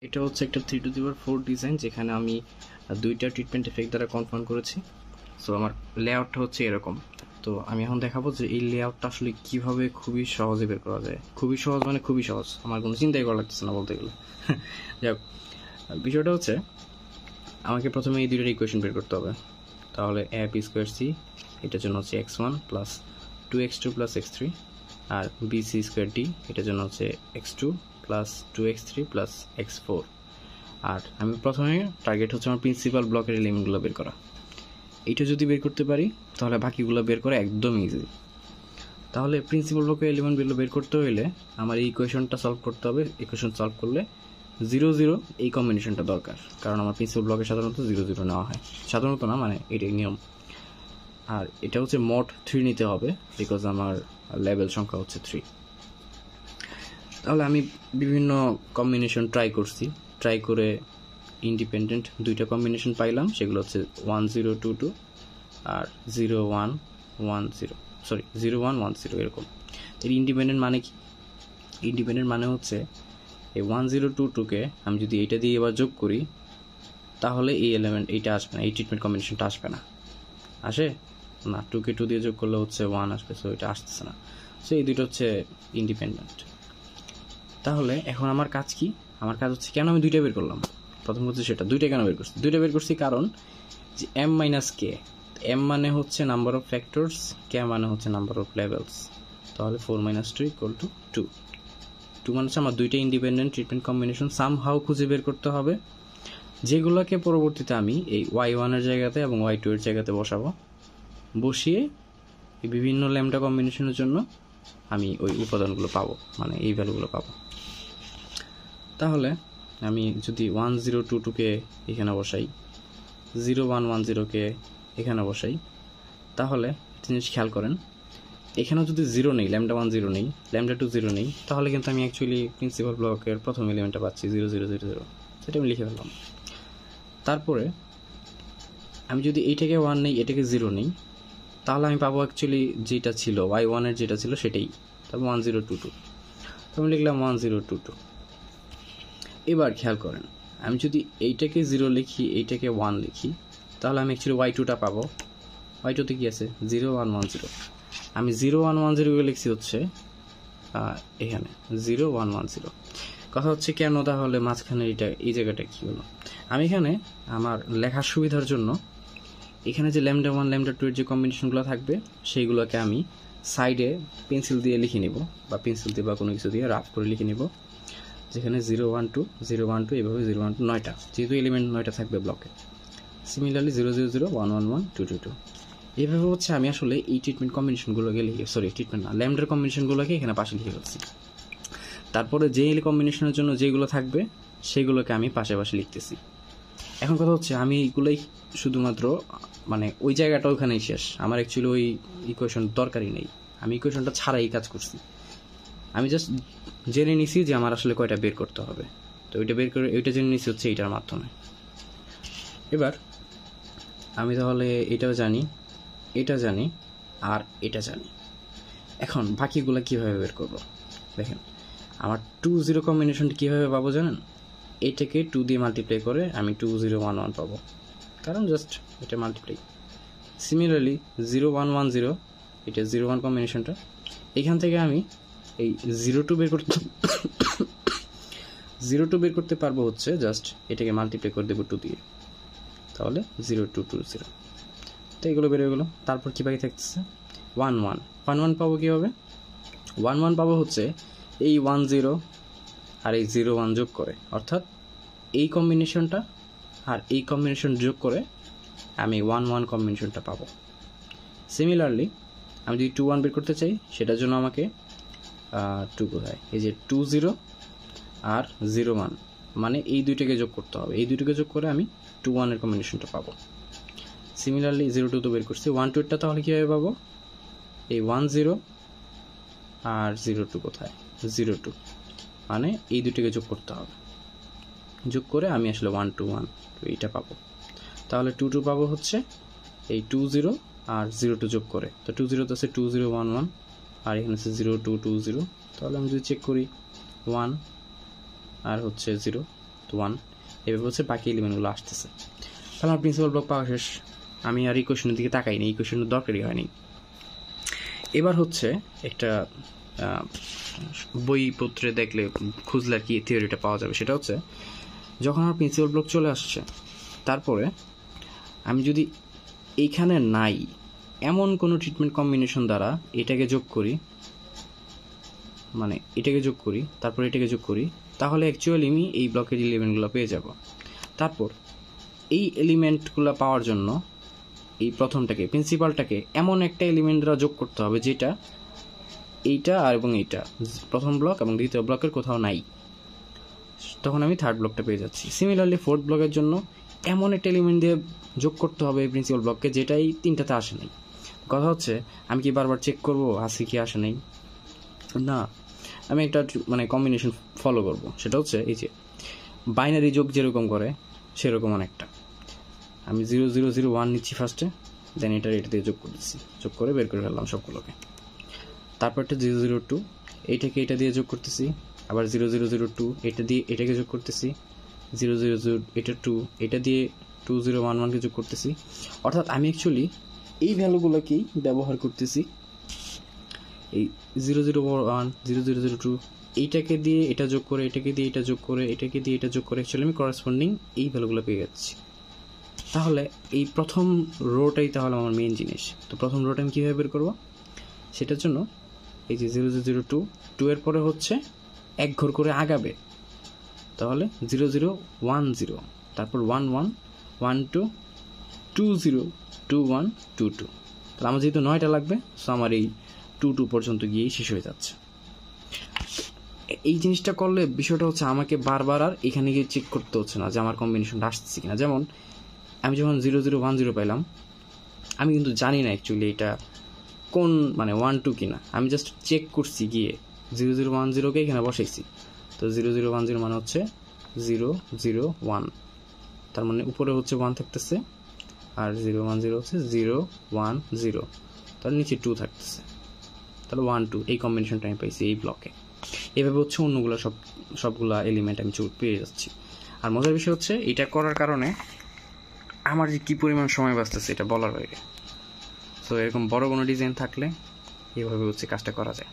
এটা হচ্ছে একটা 3^4 ডিজাইন, যেখানে আমি দুইটা ট্রিটমেন্ট এফেক্ট দ্বারা কনফার্ম করেছি। সো আমার লেআউটটা হচ্ছে এরকম। তো আমি এখন দেখাবো যে এই লেআউটটা আসলে কীভাবে খুবই সহজে বের করা যায়। খুবই সহজ মানে খুবই সহজ, আমার কোনো চিন্তাই করা লাগতেছে না বলতে গেলে। যাই হোক, বিষয়টা হচ্ছে আমাকে প্রথমে এই দুইটার ইকুয়েশন বের করতে হবে। তাহলে a(b²c) এটার জন্য হচ্ছে x1 plus 2x2 plus x3, আর b(c²d) এটার জন্য হচ্ছে x2 plus 2x3 plus x4। আর আমি প্রথমে টার্গেট হচ্ছে আমার প্রিন্সিপাল ব্লকের এলিমেন্টগুলো বের করা। এইটা যদি বের করতে পারি তাহলে বাকিগুলো বের করা একদম ইজি। তাহলে প্রিন্সিপাল ব্লকের এলিমেন্টগুলো বের করতে হলে আমার এই ইকুয়েশনটা সলভ করতে হবে। ইকুয়েশন সলভ করলে 0 0 এই কম্বিনেশনটা দরকার, কারণ আমার প্রিন্সিপাল ব্লকে সাধারণত 0 0 নেওয়া হয়। সাধারণত না, মানে এটাই নিয়ম। আর এটা হচ্ছে মোট 3 নিতে হবে, বিকজ আমার লেভেল সংখ্যা হচ্ছে 3। তাহলে আমি বিভিন্ন কম্বিনেশন ট্রাই করে ইন্ডিপেন্ডেন্ট দুইটা কম্বিনেশন পাইলাম। সেগুলো হচ্ছে 1 0 2 2 আর 0 1 1 0, সরি 0 1 1 0 এরকম। এর ইন্ডিপেন্ডেন্ট মানে কি? ইন্ডিপেন্ডেন্ট মানে হচ্ছে এই 1 0 2 2কে আমি যদি এইটা দিয়ে এবার যোগ করি তাহলে এই এলিমেন্ট এইটা আসবে না, এই ট্রিটমেন্ট কম্বিনেশনটা আসবে না। আসে না, 2কে 2 দিয়ে যোগ করলে হচ্ছে 1 আসবে, সো এটা আসতেছে না। সো এই দুটো হচ্ছে ইন্ডিপেন্ডেন্ট। তাহলে এখন আমার কাজ কি? আমার কাজ হচ্ছে কেন আমি দুইটা বের করলাম। প্রথম হচ্ছে সেটা দুইটা কেন বের করছি? দুইটা বের করছি কারণ যে m মাইনাস k, m মানে হচ্ছে নাম্বার অফ ফ্যাক্টরস, k মানে হচ্ছে নাম্বার অফ লেভেলস। তাহলে 4 - 2 = 2। 2 মানে হচ্ছে আমার দুইটা ইন্ডিপেন্ডেন্ট ট্রিটমেন্ট কম্বিনেশন সামহাউ খুঁজে বের করতে হবে, যেগুলোকে পরবর্তীতে আমি এই y1 এর জায়গাতে এবং y2 এর জায়গাতে বসাবো। বসিয়ে এই বিভিন্ন ল্যামডা কম্বিনেশনের জন্য আমি ওই উপাদানগুলো পাবো, মানে এই ভ্যালুগুলো পাবো। তাহলে আমি যদি 1 0 2 2কে এখানে বসাই, 0 1 1 0কে এখানে বসাই, তাহলে জিনিস খেয়াল করেন, এখানেও যদি 0 নেই, ল্যামডা 1 0 নেই, ল্যামডা 2 0 নেই, তাহলে কিন্তু আমি অ্যাকচুয়ালি প্রিন্সিপাল ব্লকের প্রথম এলিমেন্টটা পাচ্ছি 0 0 0 0, সেটা আমি লিখে ফেললাম। তারপরে আমি যদি এইটাকে 1 নেই, এটাকে 0 নেই, তাহলে আমি পাবো অ্যাকচুয়ালি যেটা ছিল y1 এর যেটা ছিল সেটাই, তারপর 1 0 2 2, তো আমি লিখলাম 1 0 2 2। এবার খেয়াল করেন, আমি যদি এইটাকে 0 লিখি, এইটাকে 1 লিখি, তাহলে আমি অ্যাকচুয়ালি y2টা পাবো। y2তে কি আছে? 0 1 1 0। আমি 0 1 1 0 লিখছি হচ্ছে এখানে 0 1 1 0। কথা হচ্ছে কেন তাহলে মাঝখানে এই জায়গাটা কি হলো? আমি এখানে আমার লেখার সুবিধার জন্য এখানে যে ল্যামডা 1 ল্যামডা 2 এর যে কম্বিনেশনগুলো থাকবে সেইগুলোকে আমি সাইডে পেন্সিল দিয়ে লিখে নিব, বা পেন্সিল দিয়ে বা কোনো কিছু দিয়ে রাফ করে লিখে নিব, যেখানে 0 1 2 0 1 2, এভাবে 0 1 2 9টা, যেহেতু এলিমেন্ট 9টা থাকবে ব্লকে। সিমিলারলি 0 0 0 1 1 1 2 2 2, এইভাবে হচ্ছে আমি আসলে এই ট্রিটমেন্ট কম্বিনেশনগুলোকে লিখে, সরি ট্রিটমেন্ট না, ল্যামডার কম্বিনেশনগুলোকে এখানে পাশে লিখে ফেলছি। তারপরে যে কম্বিনেশনের জন্য যেগুলো থাকবে সেগুলোকে আমি পাশে পাশে লিখতেছি। এখন কথা হচ্ছে আমি এইগুলোই শুধুমাত্র, মানে ওই জায়গাটা ওখানেই শেষ, আমার অ্যাকচুয়ালি ওই ইকুয়েশন দরকারই নেই, আমি ইকুয়েশনটা ছাড়াই কাজ করছি। আমি জাস্ট জেনে নিছি যে আমার আসলে কয়টা বের করতে হবে, তো ওইটা বের করে ওইটা জেনে নিছি হচ্ছে এইটার মাধ্যমে। এবার আমি তাহলে এটাও জানি, এটা জানি, আর এটা জানি। এখন বাকিগুলো কীভাবে বের করব? দেখেন, আমার 2 0 কম্বিনেশনটা কীভাবে পাবো জানেন? এটাকে 2 দিয়ে মাল্টিপ্লাই করে আমি 2 0 1 1 পাবো, কারণ জাস্ট এটা মাল্টিপ্লাই। সিমিলারলি 0 1 1 0, এটা 0 1 কম্বিনেশনটা, এখান থেকে আমি এই 0 2 বের করতে পারবো হচ্ছে জাস্ট এটাকে মাল্টিপ্লাই করে দেবো 2 দিয়ে, তাহলে 0 2 2 0। তো এগুলো বেরিয়ে গেলো। তারপর কী বাকি থাকতেছে? 1 1 1 1 পাবো কীভাবে? 1 1 পাবো হচ্ছে এই 1 0 আর এই 0 1 যোগ করে, অর্থাৎ এই কম্বিনেশনটা আর এই কম্বিনেশন যোগ করে আমি 1 1 কম্বিনেশনটা পাবো। সিমিলারলি আমি যদি 2 1 বের করতে চাই, সেটার জন্য আমাকে 2 কোথায়, এই যে 2 0 আর 0 1, মানে এই দুইটাকে যোগ করতে হবে, এই দুইটাকে যোগ করে আমি 2 1 এর কম্বিনেশনটা পাবো। সিমিলারলি 0 2 তো বের করছি, 1 2 টা তাহলে কীভাবে পাবো? এই 1 0 আর 0 2 কোথায়? 0 2, মানে এই দুইটাকে যোগ করতে হবে, যোগ করে আমি আসলে 1 2 1, তো এইটা পাবো। তাহলে 2 2 পাবো হচ্ছে এই 2 0 আর 0 2 যোগ করে, তো 2 0 তো আছে 2 0 1 1, আর এখানে আছে 0 2 2 0। তাহলে আমি যদি চেক করি 1 আর হচ্ছে 0, তো 1 এভাবে হচ্ছে বাকি এলিমেন্টগুলো আসতেছে। তাহলে আমার প্রিন্সিপাল ব্লক পাওয়া শেষ। আমি আর ইকুয়েশনের দিকে তাকাইনি, ইকুয়েশনের দরকারই হয়নি। এবার হচ্ছে একটা বইপত্রে দেখলে খুঁজলে আর কি থিওরিটা পাওয়া যাবে। সেটা হচ্ছে যখন আমার প্রিন্সিপাল ব্লক চলে আসছে, তারপরে আমি যদি এইখানে নাই এমন কোনো ট্রিটমেন্ট কম্বিনেশন দ্বারা এটাকে যোগ করি, মানে এটাকে যোগ করি, তারপর এটাকে যোগ করি, তাহলে অ্যাকচুয়ালি আমি এই ব্লকের এলিমেন্টগুলো পেয়ে যাব। তারপর এই এলিমেন্টগুলো পাওয়ার জন্য এই প্রথমটাকে প্রিন্সিপালটাকে এমন একটা এলিমেন্ট দ্বারা যোগ করতে হবে যেটা এইটা আর এবং এইটা প্রথম ব্লক এবং দ্বিতীয় ব্লকের কোথাও নাই, তখন আমি থার্ড ব্লকটা পেয়ে যাচ্ছি। সিমিলারলি ফোর্থ ব্লকের জন্য এমন একটা এলিমেন্ট দিয়ে যোগ করতে হবে প্রিন্সিপাল ব্লককে যেটাই তিনটাতে আসে নাই। কথা হচ্ছে আমি কি বারবার চেক করবো আসে কি আসে নাই? না, আমি একটা মানে কম্বিনেশন ফলো করব। সেটা হচ্ছে এই যে বাইনারি যোগ যেরকম করে সেরকম অনেকটা আমি 0001 নিচ্ছি ফার্স্টে, দেন এটা দিয়ে যোগ করতেছি, যোগ করে বের করে ফেললাম সবগুলোকে। তারপর একটা 002 এইটাকে এটা দিয়ে যোগ করতেছি, আবার 0002 এটা দিয়ে এটাকে যোগ করতেছি, 000 এটা 2 এটা দিয়ে 2011কে যোগ করতেছি। অর্থাৎ আমি অ্যাকচুয়ালি এই ভ্যালুগুলোকেই ব্যবহার করতেছি, এই 001 0002 এইটাকে দিয়ে এটা যোগ করে, এটাকে দিয়ে এটা যোগ করে, এটাকে দিয়ে এটা যোগ করে অ্যাকচুয়ালি আমি করসপন্ডিং এই ভ্যালুগুলো পেয়ে যাচ্ছি। তাহলে এই প্রথম রোটাই তাহলে আমার মেইন জিনিস। তো প্রথম রোটা আমি কীভাবে বের করবো? সেটার জন্য এই যে 0002 এর পরে হচ্ছে এক ঘর করে আগাবে, তাহলে 0010, তারপর 11 12 20 21 22। তাহলে আমার যেহেতু 9টা লাগবে, সো আমার এই 22 পর্যন্ত গিয়েই শেষ হয়ে যাচ্ছে। এই জিনিসটা করলে বিষয়টা হচ্ছে আমাকে বারবার আর এখানে গিয়ে চেক করতে হচ্ছে না যে আমার কম্বিনেশনটা আসতেছে কিনা। যেমন আমি যখন 0010 পাইলাম, আমি কিন্তু জানি না অ্যাকচুয়ালি এটা কোন মানে 12 কিনা, আমি জাস্ট চেক করছি গিয়ে 0010কে এখানে বসাইছি। তো 0010 মানে হচ্ছে 001, তার মানে উপরে হচ্ছে 1 থাকতেছে, আর 010 হচ্ছে 010, তার নিচে 2 থাকতেছে, তাহলে 12 এই কম্বিনেশনটা আমি পাইছি এই ব্লকে। এভাবে হচ্ছে অন্যগুলো সবগুলা এলিমেন্ট আমি পেয়ে যাচ্ছি। আর মজার বিষয় হচ্ছে এটা করার কারণে আমার যে কী পরিমাণ সময় বাঁচতেছে এটা বলার বাইরে। সো এরকম বড় কোনো ডিজাইন থাকলে এভাবে হচ্ছে কাজটা করা যায়।